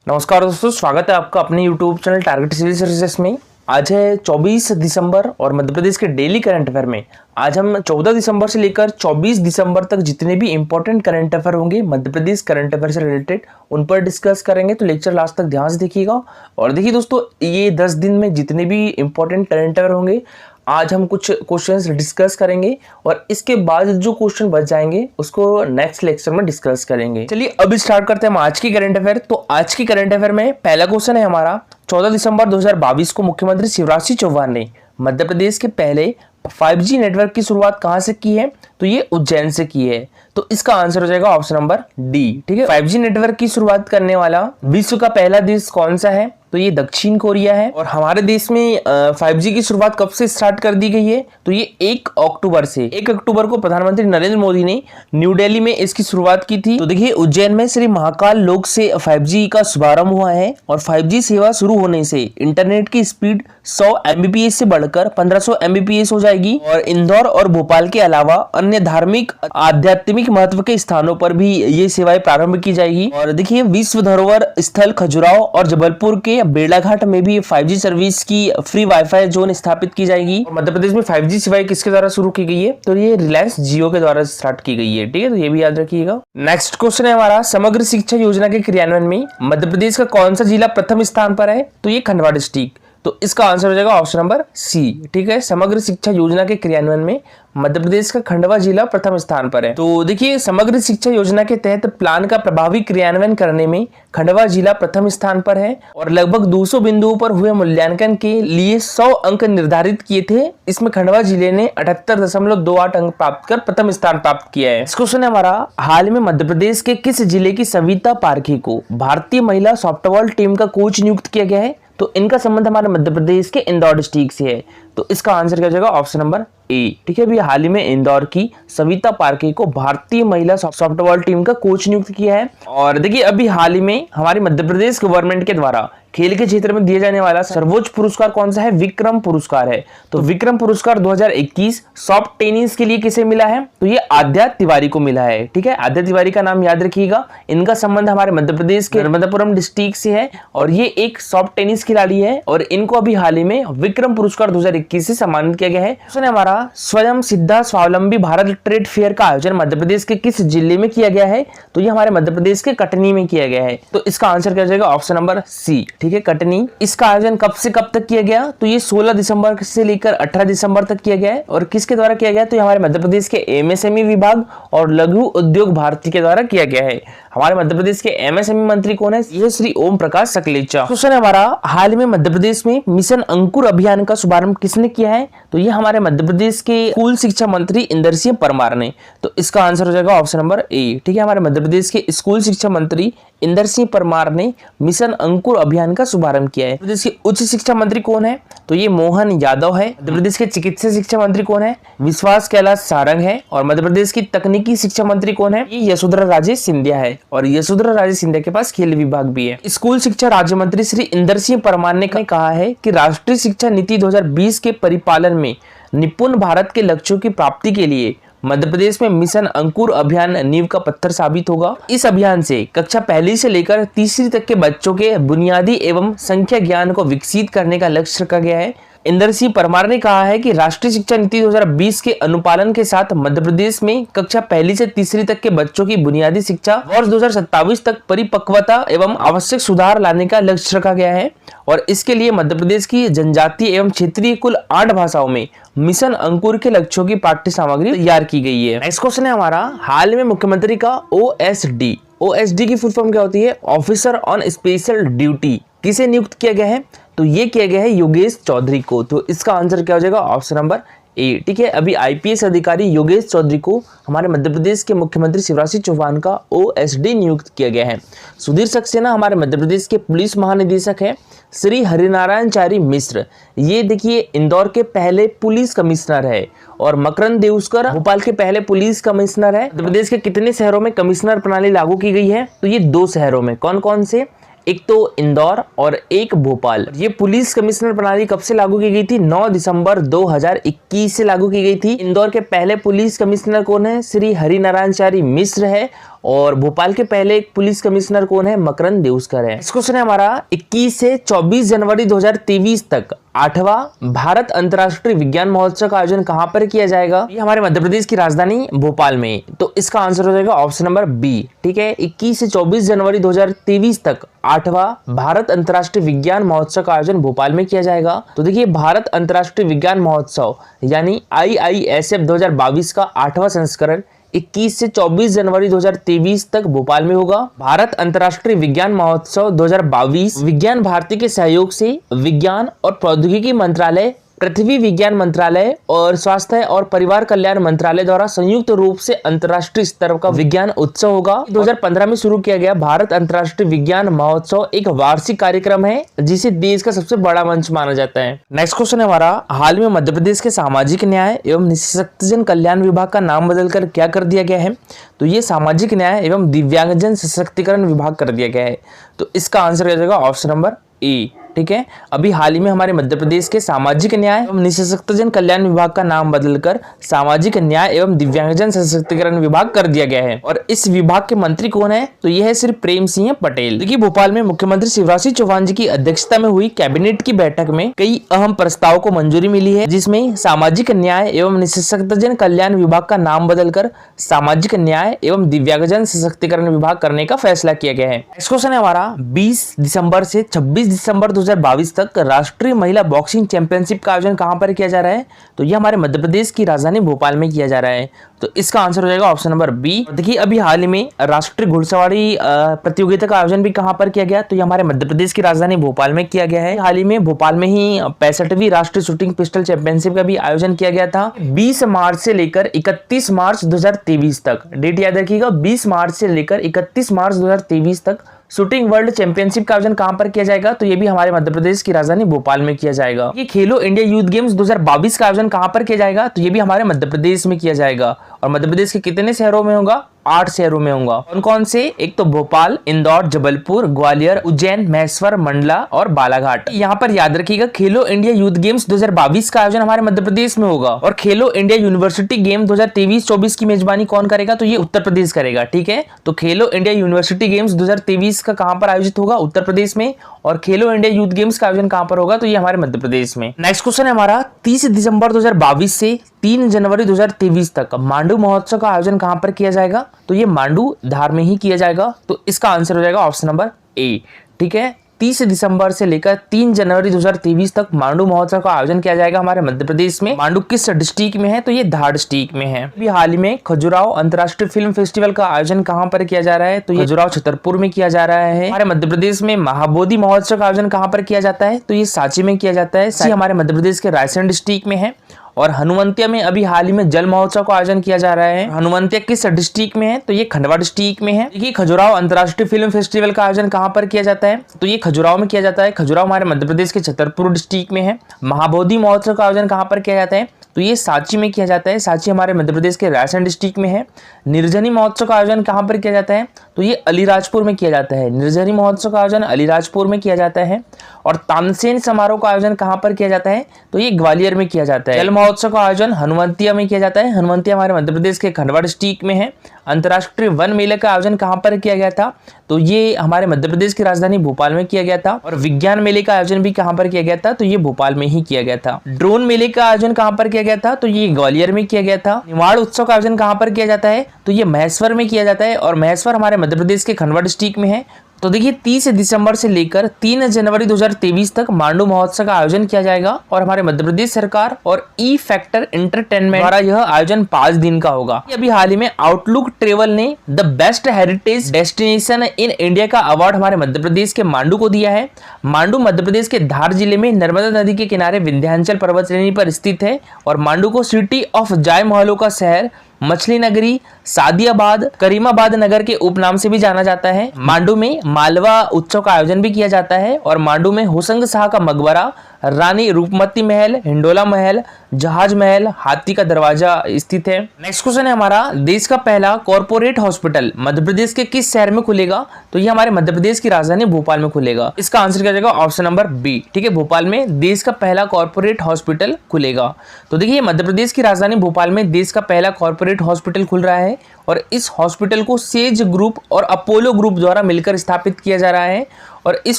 नमस्कार दोस्तों, स्वागत है आपका अपने YouTube channel target civil services में। आज है 24 दिसंबर और मध्य प्रदेश के डेली करंट अफेयर में आज हम 14 दिसंबर से लेकर 24 दिसंबर तक जितने भी इंपॉर्टेंट करंट अफेयर होंगे मध्य प्रदेश करंट अफेयर से रिलेटेड उन पर डिस्कस करेंगे। तो लेक्चर लास्ट तक ध्यान से देखिएगा। और देखिए दोस्तों, ये 10 दिन में जितने भी इंपॉर्टेंट करंट अफेयर होंगे आज हम कुछ क्वेश्चंस डिस्कस करेंगे और इसके बाद जो क्वेश्चन बच जाएंगे उसको नेक्स्ट लेक्चर में डिस्कस करेंगे। चलिए अब स्टार्ट करते हैं हम आज की करंट अफेयर। तो आज की करंट अफेयर में पहला क्वेश्चन है हमारा, 14 दिसंबर 2022 को मुख्यमंत्री शिवराज सिंह चौहान ने मध्य प्रदेश के पहले 5G नेटवर्क की शुरुआत कहां से की है? तो ये उज्जैन से की है। तो इसका आंसर हो जाएगा ऑप्शन नंबर डी। ठीक है, 5G नेटवर्क की शुरुआत करने वाला विश्व का पहला देश कौन सा है? तो ये दक्षिण कोरिया है। और हमारे देश में 5G की शुरुआत कब से स्टार्ट कर दी गई है? तो ये 1 अक्टूबर से। 1 अक्टूबर को प्रधानमंत्री नरेंद्र मोदी ने न्यू दिल्ली में इसकी शुरुआत की थी। तो देखिए, उज्जैन में श्री महाकाल लोक से 5G का शुभारंभ हुआ है और 5G सेवा शुरू होने से इंटरनेट की स्पीड 100 Mbps से बढ़कर 1500 Mbps हो जाएगी। और इंदौर और भोपाल के अलावा अन्य धार्मिक आध्यात्मिक महत्व के स्थानों पर भी ये सेवाएं प्रारंभ की जाएगी। और देखिए, विश्व धरोहर स्थल खजुराहो और जबलपुर के बेड़ाघाट में भी 5G सर्विस की फ्री वाईफाई जोन स्थापित की जाएगी। मध्य प्रदेश में 5G सेवाएं किसके द्वारा शुरू की गई है? तो ये रिलायंस जियो के द्वारा स्टार्ट की गई है। ठीक है, तो ये भी याद रखिएगा। नेक्स्ट क्वेश्चन है हमारा, समग्र शिक्षा योजना के क्रियान्वयन में मध्य प्रदेश का कौन सा जिला प्रथम स्थान पर है? तो ये खंडवा डिस्ट्रिक्ट। तो इसका आंसर हो जाएगा ऑप्शन नंबर सी। ठीक है, समग्र शिक्षा योजना के क्रियान्वयन में मध्य प्रदेश का खंडवा जिला प्रथम स्थान पर है। तो देखिए, समग्र शिक्षा योजना के तहत प्लान का प्रभावी क्रियान्वयन करने में खंडवा जिला प्रथम स्थान पर है और लगभग 200 बिंदुओं पर हुए मूल्यांकन के लिए 100 अंक निर्धारित किए थे। इसमें खंडवा जिले ने 78.28 अंक प्राप्त कर प्रथम स्थान प्राप्त किया है। क्वेश्चन है हमारा, हाल में मध्य प्रदेश के किस जिले की सविता पारखे को भारतीय महिला सॉफ्टबॉल टीम का कोच नियुक्त किया गया है? तो इनका संबंध हमारे मध्य प्रदेश के इंदौर डिस्ट्रिक्ट से है। तो इसका आंसर क्या हो जाएगा? Option number A. ठीक है, अभी हाल ही में इंदौर की सविता पारखे को भारतीय महिला सॉफ्टबॉल टीम का कोच नियुक्त किया है। और देखिए, अभी हाल ही में हमारी मध्य प्रदेश गवर्नमेंट के द्वारा खेल के क्षेत्र में दिए जाने वाला सर्वोच्च पुरस्कार कौन सा है? विक्रम पुरस्कार है। तो विक्रम पुरस्कार 2021 सॉफ्ट टेनिस के लिए किसे मिला है? तो ये आद्या तिवारी को मिला है। ठीक है, आद्या तिवारी का नाम याद रखिएगा। इनका संबंध हमारे मध्य प्रदेश के नर्मदापुरम डिस्ट्रिक्ट से है और ये एक सॉफ्ट टेनिस खिलाड़ी है और इनको अभी हाल ही में विक्रम पुरस्कार 2021 से सम्मानित किया गया है। क्वेश्चन है हमारा, स्वयं सिद्धा स्वावलंबी भारत ट्रेड फेयर का आयोजन मध्य प्रदेश के किस जिले में किया गया है? तो ये हमारे मध्य प्रदेश के कटनी में किया गया है। तो इसका आंसर क्या हो जाएगा? Option number C. ठीक है, कटनी। इसका आयोजन कब से कब तक किया गया? तो ये 16 दिसंबर से लेकर 18 दिसंबर तक किया गया है। और किसके द्वारा किया गया? तो ये हमारे मध्य प्रदेश के MSME विभाग और लघु उद्योग भारती के द्वारा किया गया है। हमारे मध्य प्रदेश के MSME मंत्री कौन है? ये श्री ओम प्रकाश सकलेचा। क्वेश्चन है हमारा, हाल में मध्य प्रदेश में मिशन अंकुर अभियान का शुभारंभ किसने किया है? तो ये हमारे मध्य प्रदेश के स्कूल शिक्षा मंत्री इंदर सिंह परमार ने। तो इसका आंसर हो जाएगा ऑप्शन नंबर ए। ठीक है, हमारे मध्य प्रदेश के स्कूल शिक्षा मंत्री इंदर सिंह परमार ने मिशन अंकुर अभियान का शुभारंभ किया है। मध्य प्रदेश के उच्च शिक्षा मंत्री कौन है? तो ये मोहन यादव है। मध्य प्रदेश के चिकित्सा शिक्षा मंत्री कौन है? विश्वास कैलाश सारंग है। और मध्य प्रदेश की तकनीकी शिक्षा मंत्री कौन है? ये यशोधरा राजे सिंधिया है। और यशोधरा राजे सिंधिया के पास खेल विभाग भी है। स्कूल शिक्षा राज्य मंत्री श्री इंदर सिंह परमार ने कहा है कि राष्ट्रीय शिक्षा नीति 2020 के परिपालन में निपुण भारत के लक्ष्यों की प्राप्ति के लिए मध्य प्रदेश में मिशन अंकुर अभियान नींव का पत्थर साबित होगा। इस अभियान से कक्षा पहली से लेकर तीसरी तक के बच्चों के बुनियादी एवं संख्या ज्ञान को विकसित करने का लक्ष्य रखा गया है। इंदर सिंह परमार ने कहा है कि राष्ट्रीय शिक्षा नीति 2020 के अनुपालन के साथ मध्य प्रदेश में कक्षा पहली से तीसरी तक के बच्चों की बुनियादी शिक्षा वर्ष 2027 तक परिपक्वता एवं आवश्यक सुधार लाने का लक्ष्य रखा गया है। और इसके लिए मध्य प्रदेश की जनजातीय एवं क्षेत्रीय कुल 8 भाषाओं में मिशन अंकुर के लक्ष्यों की पाठ्य सामग्री तैयार की गई है। नेक्स्ट क्वेश्चन है हमारा, हाल में मुख्यमंत्री का OSD की फुल फॉर्म क्या होती है? ऑफिसर ऑन स्पेशल ड्यूटी किसे नियुक्त किया गया है? तो ये किया गया है योगेश चौधरी को। तो इसका आंसर क्या हो जाएगा? Option number A. ठीक है, अभी IPS अधिकारी योगेश चौधरी को हमारे मध्य प्रदेश के मुख्यमंत्री शिवराज सिंह चौहान का OSD नियुक्त किया गया है। सुधीर सक्सेना हमारे मध्य प्रदेश के पुलिस महानिदेशक है। श्री हरिनारायण चारी मिश्र, ये देखिए इंदौर के पहले पुलिस कमिश्नर है। और मकरंद देउस्कर भोपाल के पहले पुलिस कमिश्नर है। मध्य प्रदेश के कितने शहरों में कमिश्नर प्रणाली लागू की गई है? तो ये 2 शहरों में। कौन कौन से? एक तो इंदौर और एक भोपाल। ये पुलिस कमिश्नर प्रणाली कब से लागू की गई थी? 9 दिसंबर 2021 से लागू की गई थी। इंदौर के पहले पुलिस कमिश्नर कौन है? श्री हरिनारायण चारी मिश्र है। और भोपाल के पहले एक पुलिस कमिश्नर कौन है? मकरंद देउस्कर है। नेक्स्ट क्वेश्चन है हमारा 21 से 24 जनवरी 2023 तक 8वां भारत अंतर्राष्ट्रीय विज्ञान महोत्सव का आयोजन कहां पर किया जाएगा? ये हमारे मध्य प्रदेश की राजधानी भोपाल में। तो इसका आंसर हो जाएगा ऑप्शन नंबर बी। ठीक है, 21 से 24 जनवरी 2023 तक 8वां भारत अंतर्राष्ट्रीय विज्ञान महोत्सव का आयोजन भोपाल में किया जाएगा। तो देखिए, भारत अंतर्राष्ट्रीय विज्ञान महोत्सव यानी IISF 2022 का 8वां संस्करण 21 से 24 जनवरी 2023 तक भोपाल में होगा। भारत अंतर्राष्ट्रीय विज्ञान महोत्सव 2022 विज्ञान भारती के सहयोग से विज्ञान और प्रौद्योगिकी मंत्रालय, पृथ्वी विज्ञान मंत्रालय और स्वास्थ्य और परिवार कल्याण मंत्रालय द्वारा संयुक्त रूप से अंतर्राष्ट्रीय स्तर का विज्ञान उत्सव होगा। 2015 में शुरू किया गया भारत अंतर्राष्ट्रीय विज्ञान महोत्सव एक वार्षिक कार्यक्रम है जिसे देश का सबसे बड़ा मंच माना जाता है। नेक्स्ट क्वेश्चन है हमारा, हाल में मध्य प्रदेश के सामाजिक न्याय एवं निःशक्तजन कल्याण विभाग का नाम बदलकर क्या कर दिया गया है? तो ये सामाजिक न्याय एवं दिव्यांगजन सशक्तिकरण विभाग कर दिया गया है। तो इसका आंसर हो जाएगा ऑप्शन नंबर ए। ठीक है, अभी हाल ही में हमारे मध्य प्रदेश के सामाजिक न्याय एवं निःशक्तजन कल्याण विभाग का नाम बदलकर सामाजिक न्याय एवं दिव्यांगजन सशक्तिकरण विभाग कर दिया गया है। और इस विभाग के मंत्री कौन है? तो यह है श्री प्रेम सिंह पटेल। देखिए, भोपाल में मुख्यमंत्री शिवराज सिंह चौहान जी की अध्यक्षता में हुई कैबिनेट की बैठक में कई अहम प्रस्तावों को मंजूरी मिली है, जिसमें सामाजिक न्याय एवं निःशक्तजन कल्याण विभाग का नाम बदलकर सामाजिक न्याय एवं दिव्यांगजन सशक्तिकरण विभाग करने का फैसला किया गया है। नेक्स्ट क्वेश्चन है हमारा, 20 दिसंबर से 26 दिसंबर 2022 तक राष्ट्रीय महिला बॉक्सिंग चैंपियनशिप का आयोजन कहां पर किया जा रहा है? तो ये हमारे मध्य प्रदेश की राजधानी भोपाल में किया जा रहा है। तो इसका आंसर हो जाएगा ऑप्शन नंबर बी। देखिए, अभी हाल ही में राष्ट्रीय घुड़सवारी प्रतियोगिता का आयोजन भी कहां पर किया गया? तो ये हमारे मध्य प्रदेश की राजधानी भोपाल में किया गया है। हाल ही में भोपाल में ही 65वीं राष्ट्रीय शूटिंग पिस्टल चैंपियनशिप का भी आयोजन किया गया था। 20 मार्च से लेकर 31 मार्च 2023 तक, डेट याद रखिएगा, 20 मार्च से लेकर 31 मार्च 2023 तक शूटिंग वर्ल्ड चैंपियनशिप का आयोजन कहां पर किया जाएगा? तो ये भी हमारे मध्य प्रदेश की राजधानी भोपाल में किया जाएगा। ये खेलो इंडिया यूथ गेम्स 2022 का आयोजन कहां पर किया जाएगा? तो ये भी हमारे मध्य प्रदेश में किया जाएगा। और मध्य प्रदेश के कितने शहरों में होगा? 8 शहरों में होगा। कौन कौन से? एक तो भोपाल, इंदौर, जबलपुर, ग्वालियर, उज्जैन, महेश्वर, मंडला और बालाघाट। यहाँ पर याद रखिएगा, खेलो इंडिया यूथ गेम्स 2022 का आयोजन हमारे मध्य प्रदेश में होगा। और खेलो इंडिया यूनिवर्सिटी गेम 2023-24 की मेजबानी कौन करेगा? तो ये उत्तर प्रदेश करेगा। ठीक है, तो खेलो इंडिया यूनिवर्सिटी गेम्स 2023 का कहां पर आयोजित होगा? उत्तर प्रदेश में। और खेलो इंडिया यूथ गेम्स का आयोजन कहां पर होगा? तो ये हमारे मध्य प्रदेश में। नेक्स्ट क्वेश्चन है हमारा, 30 दिसंबर 2022 से 3 जनवरी 2023 तक मांडू महोत्सव का आयोजन कहां पर किया जाएगा? तो ये मांडू धार में ही किया जाएगा। तो इसका आंसर हो जाएगा ऑप्शन नंबर ए। ठीक है, 30 दिसंबर से लेकर 3 जनवरी 2023 तक मांडू महोत्सव का आयोजन किया जाएगा हमारे मध्य प्रदेश में। मांडू किस डिस्ट्रिक्ट में है? तो ये धार डिस्ट्रिक्ट में है। अभी हाल ही में खजुराहो अंतर्राष्ट्रीय फिल्म फेस्टिवल का आयोजन कहां पर किया जा रहा है? तो ये खजुराहो छतरपुर में किया जा रहा है। हमारे मध्य प्रदेश में महाबोधि महोत्सव का आयोजन कहां पर किया जाता है? तो ये सांची में किया जाता है। सांची हमारे मध्य प्रदेश के रायसेन डिस्ट्रिक्ट में है। और हनुमंतिया में अभी हाल ही में जल महोत्सव का आयोजन किया जा रहा है। हनुमंतिया किस डिस्ट्रिक्ट में है? तो ये खंडवा डिस्ट्रिक्ट में है। देखिए, खजुराहो अंतर्राष्ट्रीय फिल्म फेस्टिवल का आयोजन कहां पर किया जाता है? तो ये खजुराहो में किया जाता है। खजुराहो हमारे मध्य प्रदेश के छतरपुर डिस्ट्रिक्ट में है। महाबोधि महोत्सव का आयोजन कहां पर किया जाता है? तो ये सांची में किया जाता है। सांची हमारे मध्य प्रदेश के रायसेन डिस्ट्रिक्ट में है। निर्जनी महोत्सव का आयोजन कहां पर किया जाता है? तो ये अलीराजपुर में किया जाता है। निर्जनी महोत्सव का आयोजन अलीराजपुर में किया जाता है। और तानसेन समारोह का आयोजन कहां पर किया जाता है? तो ये ग्वालियर में किया जाता है। जल महोत्सव का आयोजन हनुमंतिया में किया जाता है। हनुमंतिया हमारे मध्य प्रदेश के खंडवा डिस्ट्रिक्ट में है। अंतर्राष्ट्रीय वन मेले का आयोजन कहां पर किया गया था? तो ये हमारे मध्य प्रदेश की राजधानी भोपाल में किया गया था। और विज्ञान मेले का आयोजन भी कहां पर किया गया था? तो ये भोपाल में ही किया गया था। ड्रोन मेले का आयोजन कहां पर किया गया था? तो ये ग्वालियर में किया गया था। निवाड़ उत्सव का आयोजन कहां पर किया जाता है? तो ये महेश्वर में किया जाता है। और महेश्वर हमारे मध्य प्रदेश के खंडवा डिस्ट्रिक्ट में है। तो देखिए, 30 दिसंबर से लेकर 3 जनवरी 2023 तक मांडू महोत्सव का आयोजन किया जाएगा। और हमारे मध्य प्रदेश सरकार और ई फैक्टर एंटरटेनमेंट द्वारा यह आयोजन 5 दिन का होगा। अभी हाल ही में आउटलुक ट्रेवल ने the best heritage destination in India का अवार्ड हमारे मध्य प्रदेश के मांडू को दिया है। मांडू मध्य प्रदेश के धार जिले में नर्मदा नदी के किनारे विंध्याचल पर्वत श्रेणी पर स्थित है। और मांडू को सिटी ऑफ जय महलों का शहर, मछली नगरी, सादियाबाद, करीमाबाद नगर के उपनाम से भी जाना जाता है। मांडू में मालवा उत्सव का आयोजन भी किया जाता है। और मांडू में होशंग शाह का मकबरा, रानी रूपमती महल, हिंडोला महल, जहाज महल, हाथी का दरवाजा स्थित है। नेक्स्ट क्वेश्चन है हमारा, देश का पहला कॉर्पोरेट हॉस्पिटल मध्य प्रदेश के किस शहर में खुलेगा? तो ये हमारे मध्य प्रदेश की राजधानी भोपाल में खुलेगा। इसका आंसर क्या जाएगा? Option number B. ठीक है, भोपाल में देश का पहला कॉर्पोरेट हॉस्पिटल खुलेगा। तो देखिए, मध्य प्रदेश की राजधानी भोपाल में देश का पहला कॉर्पोरेट हॉस्पिटल खुल रहा है। और इस हॉस्पिटल को सेज ग्रुप और अपोलो ग्रुप द्वारा मिलकर स्थापित किया जा रहा है। और इस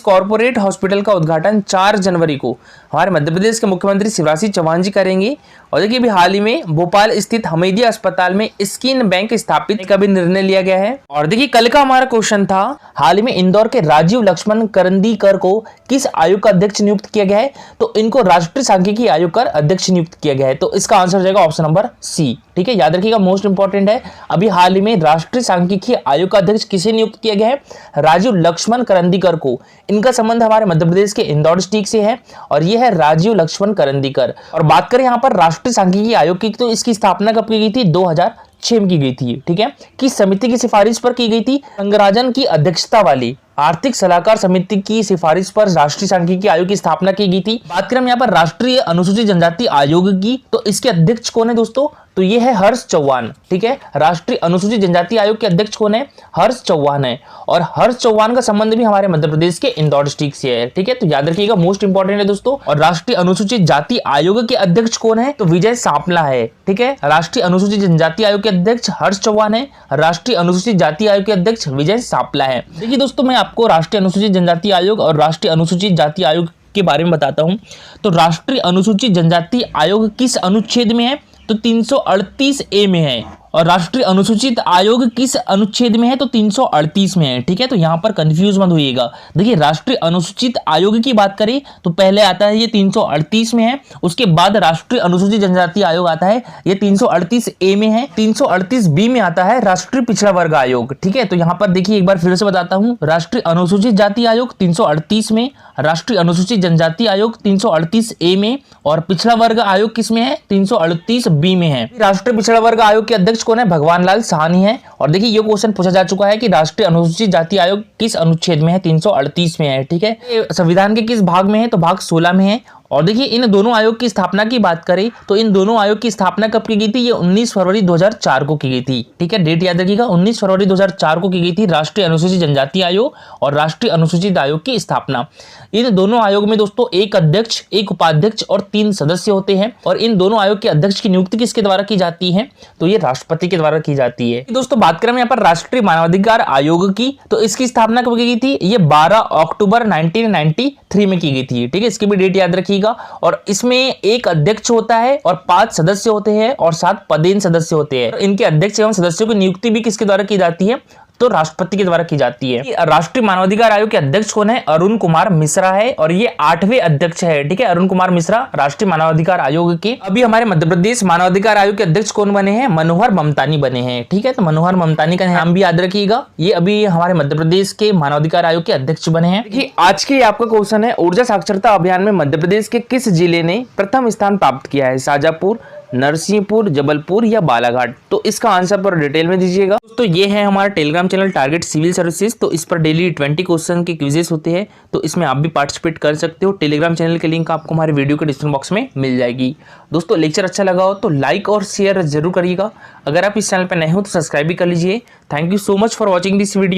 कॉर्पोरेट हॉस्पिटल का उद्घाटन 4 जनवरी को हमारे मध्य प्रदेश के मुख्यमंत्री शिवराज सिंह चौहान जी करेंगे। और देखिए अभी हाल ही में भोपाल स्थित हमीदिया अस्पताल में स्किन बैंक स्थापित का भी निर्णय लिया गया है। और देखिए कल का हमारा क्वेश्चन था, हाल ही में इंदौर के राजीव लक्ष्मण करंदीकर को किस आयोग का अध्यक्ष नियुक्त किया गया है? तो इनको राष्ट्रीय सांख्यिकी आयोग का अध्यक्ष नियुक्त किया गया है। तो इसका आंसर हो जाएगा ऑप्शन नंबर सी। ठीक है, याद रखिएगा, मोस्ट इंपॉर्टेंट है। अभी हाल ही में राष्ट्रीय सांख्यिकी आयोग का अध्यक्ष किसे नियुक्त किया गया है? राजीव लक्ष्मण करंदीकर को। इनका संबंध हमारे मध्य प्रदेश के इंदौर डिस्ट्रिक्ट से है और यह है राजीव लक्ष्मण करंदीकर। और बात करें यहाँ पर राष्ट्रीय सांख्यिकी आयोग की, तो इसकी स्थापना कब की गई थी? 2006 में की गई थी। ठीक है, किस समिति की सिफारिश पर की गई थी? रंगराजन की अध्यक्षता वाली आर्थिक सलाहकार समिति की सिफारिश पर राष्ट्रीय सांख्यिकी आयोग की स्थापना की गई थी। बात करें यहाँ पर राष्ट्रीय अनुसूचित जनजाति आयोग की, तो इसके अध्यक्ष कौन है दोस्तों? तो ये है हर्ष चौहान। ठीक है, राष्ट्रीय अनुसूचित जनजाति आयोग के अध्यक्ष कौन है? हर्ष चौहान है। और हर्ष चौहान का संबंध भी हमारे मध्य प्रदेश के इंदौर डिस्ट्रिक्ट से है। ठीक है, तो याद रखिएगा, मोस्ट इंपॉर्टेंट है दोस्तों। और राष्ट्रीय अनुसूचित जाति आयोग के अध्यक्ष कौन है? तो विजय सांपला है। ठीक है, राष्ट्रीय अनुसूचित जनजाति आयोग के अध्यक्ष हर्ष चौहान है, राष्ट्रीय अनुसूचित जाति आयोग के अध्यक्ष विजय सांपला है। देखिए दोस्तों, मैं आपको राष्ट्रीय अनुसूचित जनजाति आयोग और राष्ट्रीय अनुसूचित जाति आयोग के बारे में बताता हूं। तो राष्ट्रीय अनुसूचित जनजाति आयोग किस अनुच्छेद में है? तो 338 ए में है। और राष्ट्रीय अनुसूचित आयोग किस अनुच्छेद में है? तो 338 में है। ठीक है, तो यहाँ पर कंफ्यूज मत होइएगा। देखिए, राष्ट्रीय अनुसूचित आयोग की बात करें तो पहले आता है ये 338 में है, उसके बाद राष्ट्रीय अनुसूचित जनजाति आयोग आता है, ये 338 ए में है। 338 बी में आता है राष्ट्रीय पिछड़ा वर्ग आयोग। ठीक है, तो यहाँ पर देखिए एक बार फिर से बताता हूँ, राष्ट्रीय अनुसूचित जाति आयोग 338 में, राष्ट्रीय अनुसूचित जनजाति आयोग 338 ए में, और पिछड़ा वर्ग आयोग किस में है? 338 बी में है। राष्ट्रीय पिछड़ा वर्ग आयोग के अध्यक्ष कौन है? भगवान लाल साहनी है। और देखिए ये क्वेश्चन पूछा जा चुका है कि राष्ट्रीय अनुसूचित जाति आयोग किस अनुच्छेद में है? 338 में है। ठीक है, संविधान के किस भाग में है? तो भाग 16 में है। और देखिए इन दोनों आयोग की स्थापना की बात करें तो इन दोनों आयोग की स्थापना कब की गई थी? ये 19 फरवरी 2004 को की गई थी। ठीक है, डेट याद रखिएगा, 19 फरवरी 2004 को की गई थी राष्ट्रीय अनुसूचित जनजाति आयोग और राष्ट्रीय अनुसूचित आयोग की स्थापना। इन दोनों आयोग में दोस्तों एक अध्यक्ष, एक उपाध्यक्ष और 3 सदस्य होते हैं। और इन दोनों आयोग के अध्यक्ष की नियुक्ति किसके द्वारा की जाती है? तो ये राष्ट्रपति के द्वारा की जाती है। दोस्तों बात करें यहाँ पर राष्ट्रीय मानवाधिकार आयोग की, तो इसकी स्थापना कब की गई थी? ये 12 अक्टूबर 1993 में की गई थी। ठीक है, इसकी भी डेट याद रखिएगा। और इसमें एक अध्यक्ष होता है और 5 सदस्य होते हैं और 7 पदेन सदस्य होते हैं। इनके अध्यक्ष एवं सदस्यों की नियुक्ति भी किसके द्वारा की जाती है? तो राष्ट्रपति के द्वारा की जाती है। राष्ट्रीय मानवाधिकार आयोग के अध्यक्ष कौन है? अरुण कुमार मिश्रा है और ये 8वें अध्यक्ष है। ठीक है, अरुण कुमार मिश्रा राष्ट्रीय मानवाधिकार आयोग के। अभी हमारे मध्य प्रदेश मानवाधिकार आयोग के अध्यक्ष कौन बने हैं? मनोहर ममतानी बने हैं। ठीक है, तो मनोहर ममतानी का नाम भी याद रखिएगा, ये अभी हमारे मध्य प्रदेश के मानवाधिकार आयोग के अध्यक्ष बने हैं। देखिए आज के आपका क्वेश्चन है, ऊर्जा साक्षरता अभियान में मध्य प्रदेश के किस जिले ने प्रथम स्थान प्राप्त किया है? शाजापुर, नरसिंहपुर, जबलपुर या बालाघाट? तो इसका आंसर पर डिटेल में दीजिएगा। तो ये है हमारा Telegram channel target civil services. तो इस पर डेली 20 क्वेश्चन के क्विजेस होते हैं, तो इसमें आप भी पार्टिसिपेट कर सकते हो। टेलीग्राम चैनल के लिंक आपको हमारे वीडियो के डिस्क्रिप्शन बॉक्स में मिल जाएगी। दोस्तों लेक्चर अच्छा लगा हो तो लाइक और शेयर जरूर करिएगा। अगर आप इस चैनल पर नए हो तो सब्सक्राइब भी कर लीजिए। Thank you so much for watching this video.